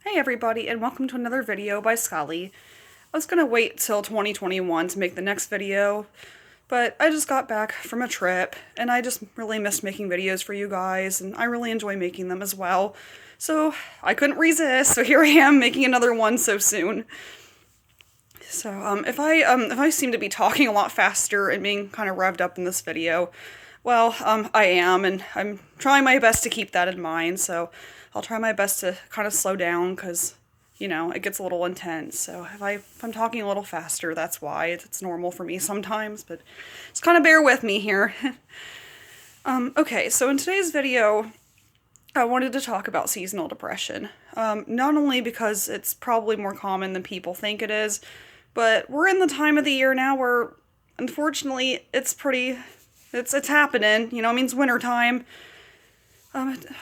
Hey everybody, and welcome to another video by Scully. I was gonna wait till 2021 to make the next video, but I just got back from a trip, and I just really missed making videos for you guys, and I really enjoy making them as well. So I couldn't resist, so here I am making another one so soon. So if I seem to be talking a lot faster and being kind of revved up in this video, well, I am, and I'm trying my best to keep that in mind, so I'll try my best to kind of slow down, because, you know, it gets a little intense, so if I'm talking a little faster, that's why. It's normal for me sometimes, but just kind of bear with me here. Okay, so in today's video, I wanted to talk about seasonal depression. Not only because it's probably more common than people think it is, but we're in the time of the year now where, unfortunately, it's happening. You know, it means wintertime.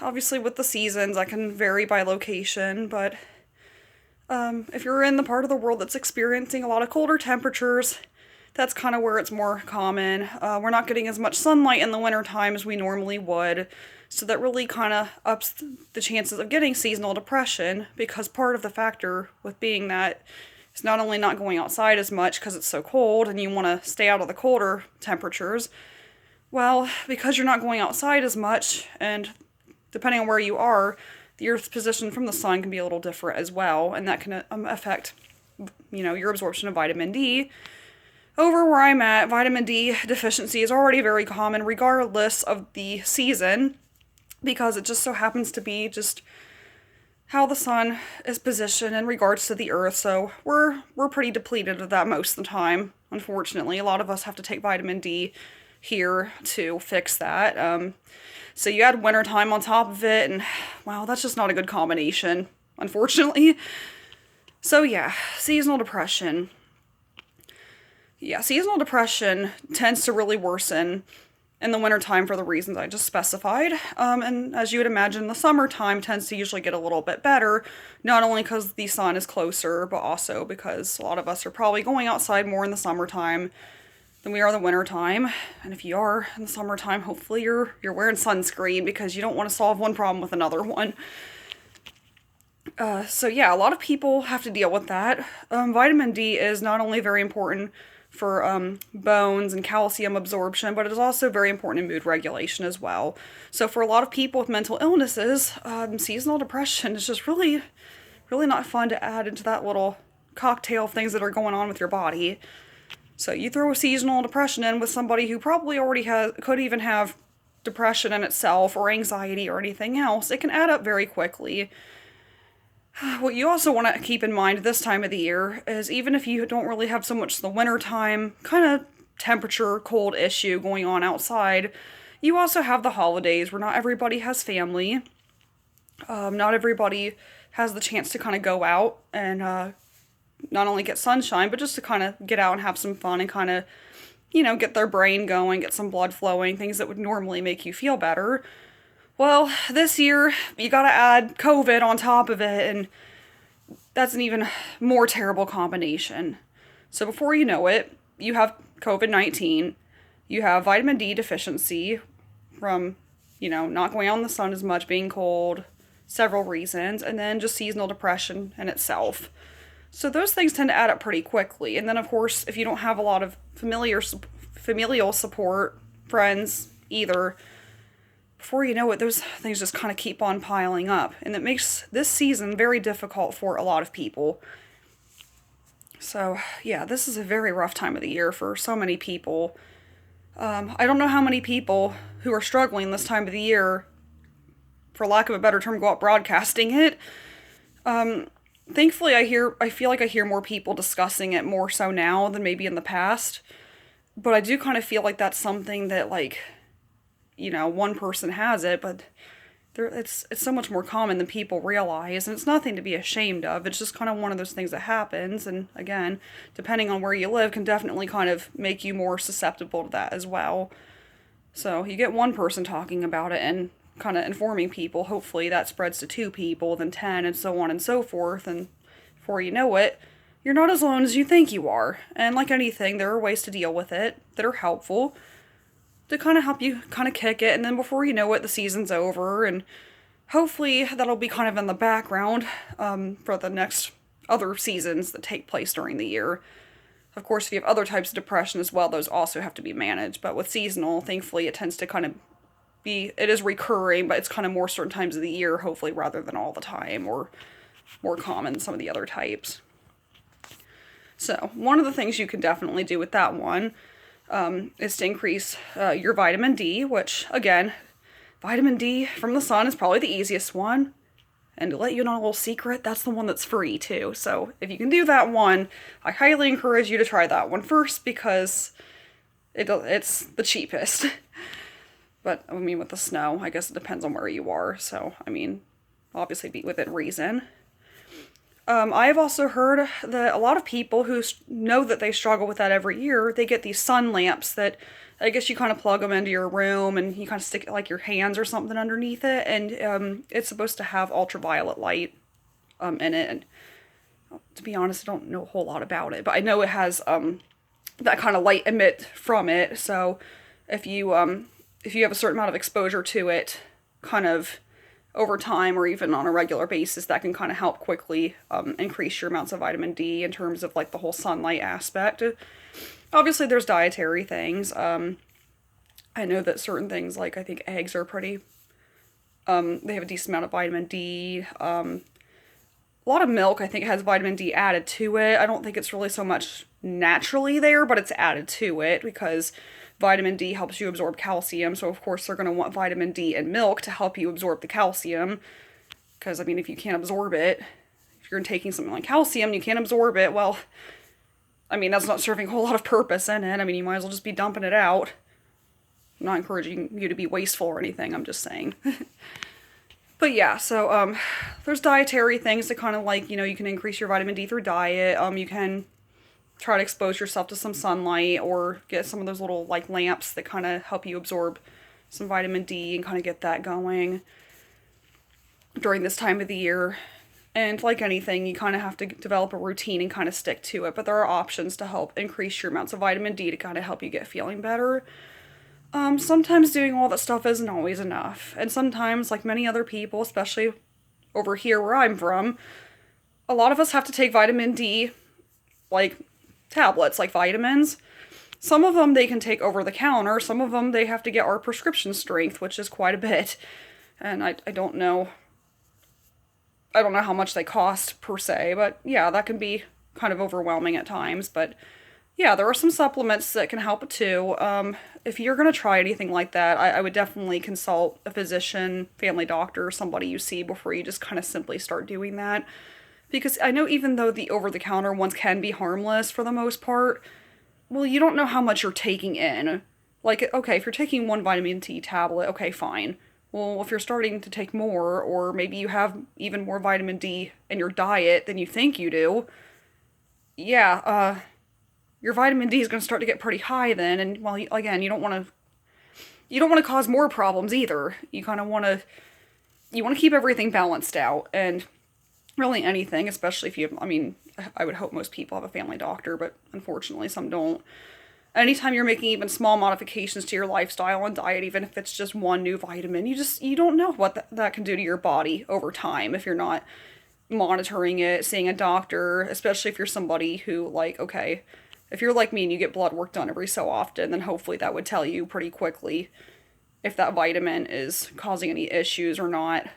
Obviously, with the seasons, that can vary by location, but if you're in the part of the world that's experiencing a lot of colder temperatures, that's kind of where it's more common. We're not getting as much sunlight in the wintertime as we normally would, so that really kind of ups the chances of getting seasonal depression, because part of the factor with being that is not only not going outside as much because it's so cold and you want to stay out of the colder temperatures, well, because you're not going outside as much, and depending on where you are, the Earth's position from the sun can be a little different as well, and that can affect, you know, your absorption of vitamin D. Over where I'm at, vitamin D deficiency is already very common regardless of the season, because it just so happens to be just how the sun is positioned in regards to the Earth, so we're pretty depleted of that most of the time, unfortunately. A lot of us have to take vitamin D here to fix that. So you add wintertime on top of it, and wow, that's just not a good combination, unfortunately. So yeah, seasonal depression. Yeah, seasonal depression tends to really worsen in the wintertime for the reasons I just specified. And as you would imagine, the summertime tends to usually get a little bit better, not only because the sun is closer, but also because a lot of us are probably going outside more in the summertime than we are in the wintertime. And if you are in the summertime, hopefully you're wearing sunscreen, because you don't want to solve one problem with another one. So yeah, a lot of people have to deal with that. Vitamin D is not only very important for bones and calcium absorption, but it is also very important in mood regulation as well. So for a lot of people with mental illnesses, seasonal depression is just really, really not fun to add into that little cocktail of things that are going on with your body. So you throw a seasonal depression in with somebody who probably already could even have depression in itself, or anxiety, or anything else, it can add up very quickly. What you also want to keep in mind this time of the year is, even if you don't really have so much the wintertime kind of temperature cold issue going on outside, you also have the holidays where not everybody has family. Not everybody has the chance to kind of go out and not only get sunshine, but just to kind of get out and have some fun and kind of, you know, get their brain going, get some blood flowing, things that would normally make you feel better. Well, this year, you gotta add COVID on top of it, and that's an even more terrible combination. So before you know it, you have COVID-19, you have vitamin D deficiency from, you know, not going out in the sun as much, being cold, several reasons, and then just seasonal depression in itself. So those things tend to add up pretty quickly. And then, of course, if you don't have a lot of familial support, friends, either, before you know it, those things just kind of keep on piling up. And it makes this season very difficult for a lot of people. So, yeah, this is a very rough time of the year for so many people. I don't know how many people who are struggling this time of the year, for lack of a better term, go out broadcasting it. Thankfully, I feel like I hear more people discussing it more so now than maybe in the past. But I do kind of feel like that's something that, like, you know, one person has it, but it's so much more common than people realize, and it's nothing to be ashamed of. It's just kind of one of those things that happens, and again, depending on where you live, can definitely kind of make you more susceptible to that as well. So you get one person talking about it and kind of informing people, hopefully that spreads to 2 people, then 10, and so on and so forth, and before you know it, you're not as alone as you think you are. And like anything, there are ways to deal with it that are helpful to kind of help you kind of kick it, and then before you know it, the season's over, and hopefully that'll be kind of in the background for the next other seasons that take place during the year. Of course, if you have other types of depression as well, those also have to be managed. But with seasonal, thankfully, it tends to kind of it is recurring, but it's kind of more certain times of the year, hopefully, rather than all the time, or more common than some of the other types. So, one of the things you can definitely do with that one is to increase your vitamin D, which, again, vitamin D from the sun is probably the easiest one. And to let you know a little secret, that's the one that's free too. So if you can do that one, I highly encourage you to try that one first because it's the cheapest. But, I mean, with the snow, I guess it depends on where you are. So, I mean, obviously be within reason. I've also heard that a lot of people who know that they struggle with that every year, they get these sun lamps that I guess you kind of plug them into your room and you kind of stick like your hands or something underneath it. And it's supposed to have ultraviolet light in it. And to be honest, I don't know a whole lot about it, but I know it has that kind of light emit from it. So if you have a certain amount of exposure to it, kind of over time or even on a regular basis, that can kind of help quickly increase your amounts of vitamin D in terms of like the whole sunlight aspect. Obviously, there's dietary things. I know that certain things, like I think eggs are pretty, they have a decent amount of vitamin D. A lot of milk, I think, has vitamin D added to it. I don't think it's really so much naturally there, but it's added to it because vitamin D helps you absorb calcium. So, of course, they're going to want vitamin D in milk to help you absorb the calcium. Because, I mean, if you can't absorb it, if you're taking something like calcium and you can't absorb it, well, I mean, that's not serving a whole lot of purpose in it. I mean, you might as well just be dumping it out. I'm not encouraging you to be wasteful or anything, I'm just saying. But yeah, so there's dietary things that kind of like, you can increase your vitamin D through diet. You can try to expose yourself to some sunlight or get some of those little like lamps that kind of help you absorb some vitamin D and kind of get that going during this time of the year. And like anything, you kind of have to develop a routine and kind of stick to it. But there are options to help increase your amounts of vitamin D to kind of help you get feeling better. Sometimes doing all that stuff isn't always enough. And sometimes, like many other people, especially over here where I'm from, a lot of us have to take vitamin D, like tablets, like vitamins. Some of them they can take over the counter. Some of them they have to get our prescription strength, which is quite a bit. And I don't know how much they cost per se, but yeah, that can be kind of overwhelming at times. But yeah, there are some supplements that can help too. If you're going to try anything like that, I would definitely consult a physician, family doctor, somebody you see before you just kind of simply start doing that. Because I know even though the over-the-counter ones can be harmless for the most part, well, you don't know how much you're taking in. Like, okay, if you're taking one vitamin D tablet, okay, fine. Well, if you're starting to take more, or maybe you have even more vitamin D in your diet than you think you do, yeah, your vitamin D is going to start to get pretty high then, and well, again, you don't want to cause more problems either. You kind of want to keep everything balanced out, and really anything, especially if you have, I mean, I would hope most people have a family doctor, but unfortunately some don't. Anytime you're making even small modifications to your lifestyle and diet, even if it's just one new vitamin, you don't know what that can do to your body over time if you're not monitoring it, seeing a doctor, especially if you're somebody who, like, okay, if you're like me and you get blood work done every so often, then hopefully that would tell you pretty quickly if that vitamin is causing any issues or not.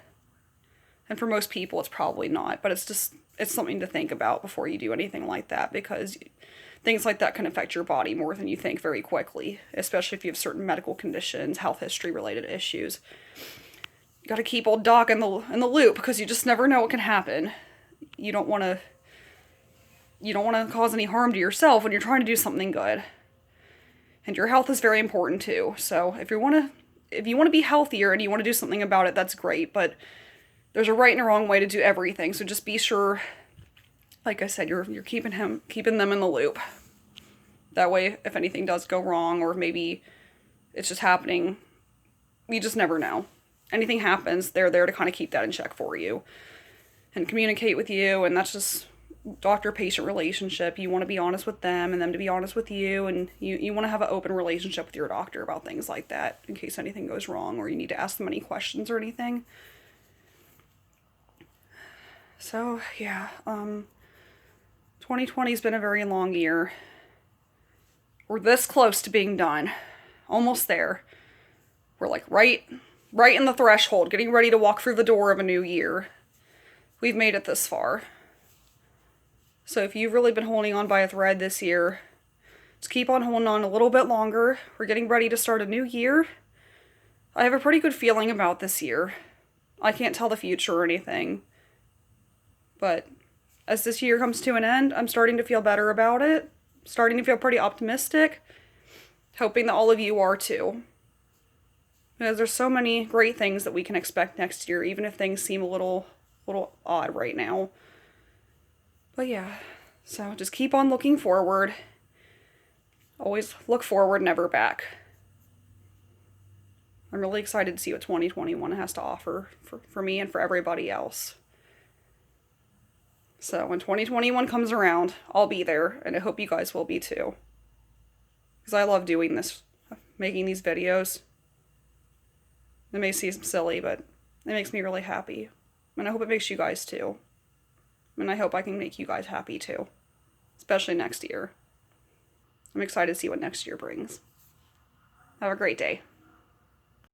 And for most people, it's probably not, but it's something to think about before you do anything like that, because things like that can affect your body more than you think very quickly, especially if you have certain medical conditions, health history related issues. You gotta keep old Doc in the loop, because you just never know what can happen. You don't want to cause any harm to yourself when you're trying to do something good. And your health is very important too. So if you want to be healthier and you want to do something about it, that's great, but there's a right and a wrong way to do everything. So just be sure, like I said, you're keeping them in the loop. That way, if anything does go wrong, or maybe it's just happening, you just never know. Anything happens, they're there to kind of keep that in check for you and communicate with you, and that's just doctor-patient relationship. You want to be honest with them and them to be honest with you, and you want to have an open relationship with your doctor about things like that in case anything goes wrong or you need to ask them any questions or anything. So, yeah, 2020's been a very long year. We're this close to being done. Almost there. We're like right in the threshold, getting ready to walk through the door of a new year. We've made it this far. So if you've really been holding on by a thread this year, just keep on holding on a little bit longer. We're getting ready to start a new year. I have a pretty good feeling about this year. I can't tell the future or anything. But as this year comes to an end, I'm starting to feel better about it. Starting to feel pretty optimistic. Hoping that all of you are too. Because there's so many great things that we can expect next year, even if things seem a little odd right now. But yeah, so just keep on looking forward. Always look forward, never back. I'm really excited to see what 2021 has to offer for me and for everybody else. So when 2021 comes around, I'll be there, and I hope you guys will be too. Because I love doing this, making these videos. It may seem silly, but it makes me really happy. And I hope it makes you guys too. And I hope I can make you guys happy too. Especially next year. I'm excited to see what next year brings. Have a great day.